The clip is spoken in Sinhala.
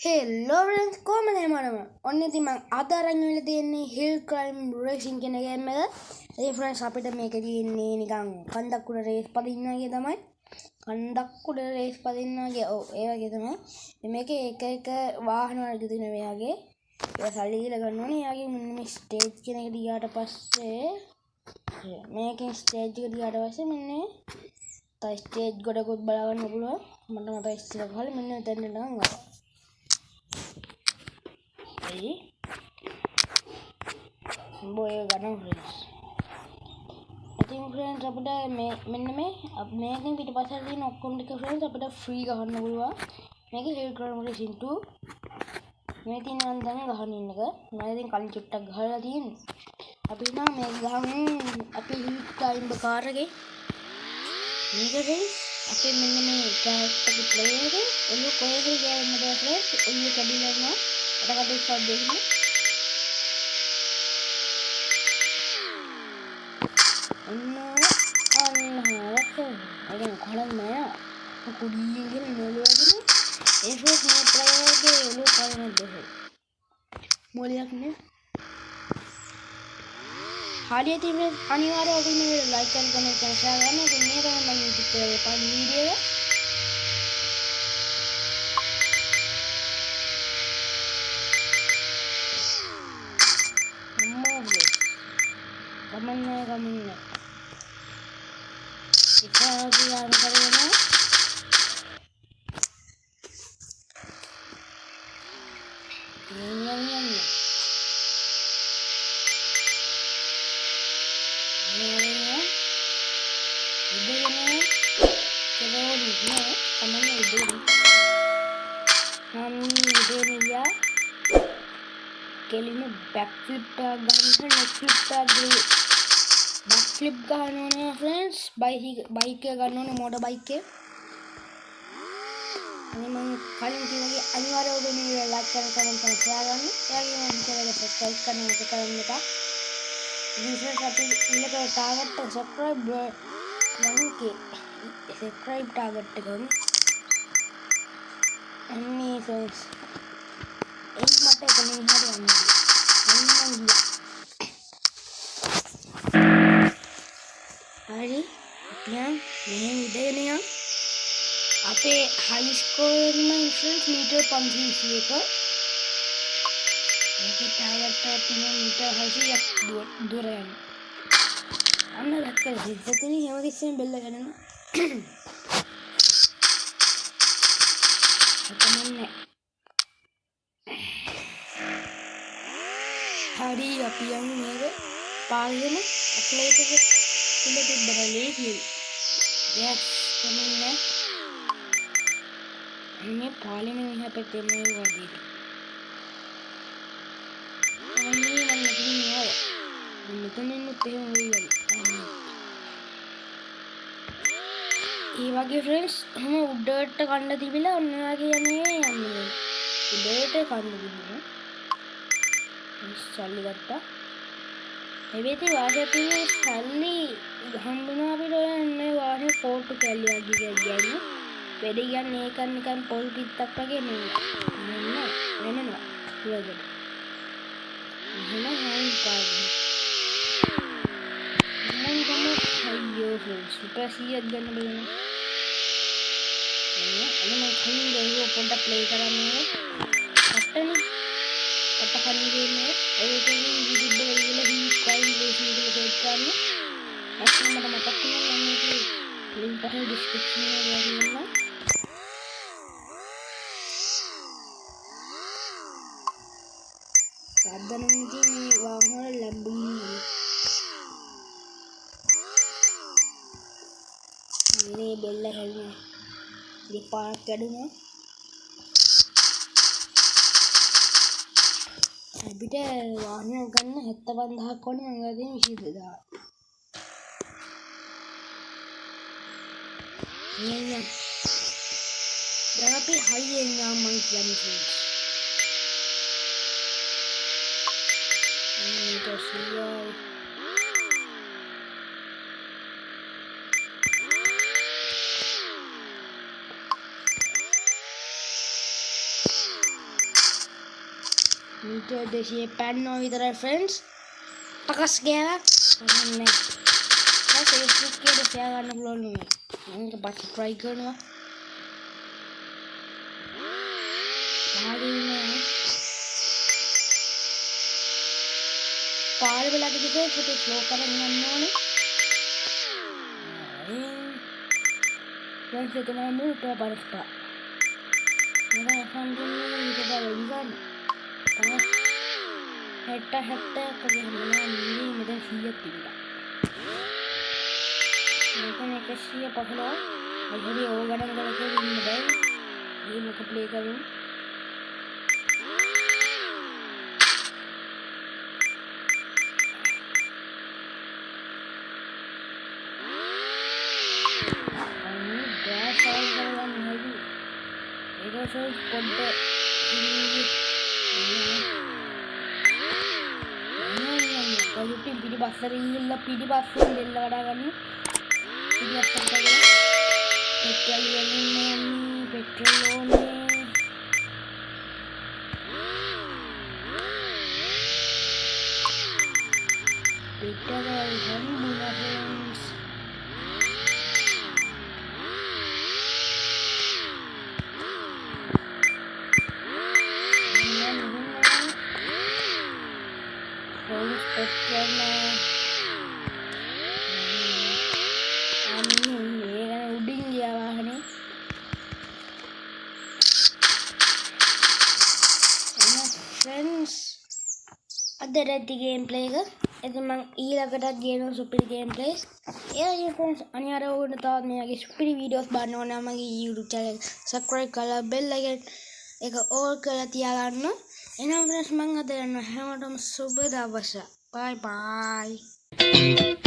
හෙල්ලෝ ෆ්‍රෙන්ඩ්ස් කොහමද හැමෝටම ඔන්න ඉතින් මම අද අරන් ඉවිල්ලා තියෙන්නේ හිල් ක්ලයිම්බ් රේසින් කියන ගේම් එක. ඉතින් ෆ්‍රෙන්ඩ්ස් අපිට මේක තියෙන්නේ නිකන් කන්දක් උඩ රේස් පදින්න වගේ තමයි. කන්දක් උඩ රේස් පදින්න වගේ ඒ වගේ තමයි. මේකේ එක එක වාහන වර්ග තියෙනවා මේ වගේ. ඒක සල්ලි දීලා ගන්න ඕනේ. ඒ වගේ මෙන්න මේ ස්ටේජ් කියන එක ගියාට පස්සේ මේකෙන් ස්ටේජ් එක ගියාට පස්සේ මෙන්න තව ස්ටේජ් ගොඩකුත් බලා ගන්න පුළුවන්. මට මතක ඉස්සෙල්ලා ගහලා මෙන්න එතන නම් ආවා. boy gana friends I think friends අපිට මෙන්න මේකෙන් පිටපස්සට තියෙන ඔක්කොම ටික friends අපිට free ගහන්න පුළුවන් මේකේ hill climb racing 2 මේ තියෙන නම් දැන් ගහන්න ඉන්න එක මම ඉතින් කලින් චුට්ටක් ගහලා තියෙන්නේ අපි නම් මේක ගහමු අපි hill climb කාර් එකේ මේක friends අපි මෙන්න මේ character එකේ player එකේ ඔළුව කොහෙද ගියාම බෑ friends ඔළුව කැඩිලා යනවා අර කඩේ දෙන්න again kolam maya kudiyin nolwagine efort ne playerge elu kalna dehe moliyak ne haliya team අනිවාර්යයෙන් ඔයගොල්ලෝ මේ like and comment කරලා share කරන්න ඉතින් මේ තමයි මම YouTube එකේ පාන වීඩියෝ එක ගමන්නේ ඉතින් යාම කරගෙන කෙලින බැක් ෆ්ලිප් එකක් ගන්න නෙක් ෆ්ලිප් එකක් බැක් ෆ්ලිප් ගන්න ඕනේ ෆ්‍රෙන්ඩ්ස් බයික් එක ගන්න ඕනේ මෝටර් බයික් එක අනේ මම කලින් කිව්වා අනිවාර්යයෙන් ඔබ මේ ලයික් කරලා කමෙන්ට් කරලා ෂෙයා කරන්න එයාගේ මම channel එක සබ්ස්ක්‍රයිබ් කරන්න එක කරන්න එපා විශේෂ අපි ඊළඟ ටාගට් එක සබ්ස්ක්‍රයිබ් 1k සබ්ස්ක්‍රයිබ් ටාගට් එක ඕනේ අනේ ෆ්‍රෙන්ඩ්ස් ඒක මට එතනින් හරියන්නේ හරි දැන් මේ විදිහේ අපේ හයි ස්කෝර් එක ෆ්‍රෙන්ඩ්ස් මීටර් 521 මේකේ ටයර් එක 3 මීටර් 600ක් දුර යනවා අන්න දැක්කද සිද්දතනේ හැමතිස්සෙම බෙල්ල ගන්නවා කමන්නේ හරි අපි යමු මේක පාගෙන ඇක්ලේටර් එක ඉන්න තිබ්බනේ ලේසියි yes කමන්නේ මේ පාලෙන මෙහා පැත්තේ මේ වගේ අනේ මම මෙතන නෑ මෙතන ඉන්නත් එහෙම වෙයි වගේ ඒ වගේ friends හැම උඩට කන්න තිබිලා ඔන්න වගේ යන්නේ උඩට කන්න තිබුණා සල්ලි ගත්තා එවෙති වාහනේ තියෙන සල්ලි හම්බුණා අපිට ඔයන්නේ වාහනේ කෝට්ටු කැල්ලියක් ගියන්නේ වැඩ කියන්නේ ඒක නිකන් පොල් පිටක් වගේ නෙවෙයි වෙනනවා ඉවගට එහෙම හාන් පාන්නේ මම ගම අයියෝ ෆ්‍රෙන්ඩ්ස් සුපර්සියක් ගන්න බෑ අනේ මම කලින් ගිහුව පොඩ්ඩක් ප්ලේ කරන්නේ අටනේ අට කන්නේ දෙන්නේ ඒකෙන් YouTube එකේ ගිහලා හිල් ක්ලයිම්බ් රේසින් එක සර්ච් කරන්න නැත්නම් මට මතක් වෙනවා මේකේ ලින්ක් එක ඩිස්ක්‍රිප්ෂන් එකේ තියෙනවා සාධනන්ති මේ වාහන ලැබුණේ මේ බෙල්ල හැල්ම දෙපාරක් කැඩුණා අපිට වාහනයක් ගන්න 75000ක් ඕනේ මම ගත්තේ 22000 නෑ දැන් අපි හයියෙන් යන්න මං කියන්නේ දෙසිය පැන්නවා විතරයි ෆ්‍රෙන්ඩ්ස්. පකස් ගෑවා. ඔන්න. Facebook එකේ ෂෙයා කරන්න පුළුවන් නේ. මම පස්සේ try කරනවා. පාර වෙලා ගිහින් ෆොටෝ ස්ලෝ කරගෙන යන්න ඕනේ. දැන් හිතන මූට බලස්පා. මම සම්පූර්ණ විතර වෙන්ගන්න. තමයි 70 කගේ හම්බුනා නිලි මෙතන 100ක් තිබුණා. මෙතන 115 මෙහෙදි ඕව ගණන් කරලා ඉන්න බෑ. මේක ප්ලේ කරමු. Saya kontak ini kalau pilih pasar ini lah pilih pasar ini lah ada kan pilih pasar kalau petrol ini friends. Friends, ada di gameplay ke? Itu mang ila kada game super gameplay. Ya friends, ani ada udah tahu nih lagi super videos baru nama YouTube channel. Subscribe kalau bell icon eka all kalau tiaga friends mang ada no hematom super dah basa. Bye bye.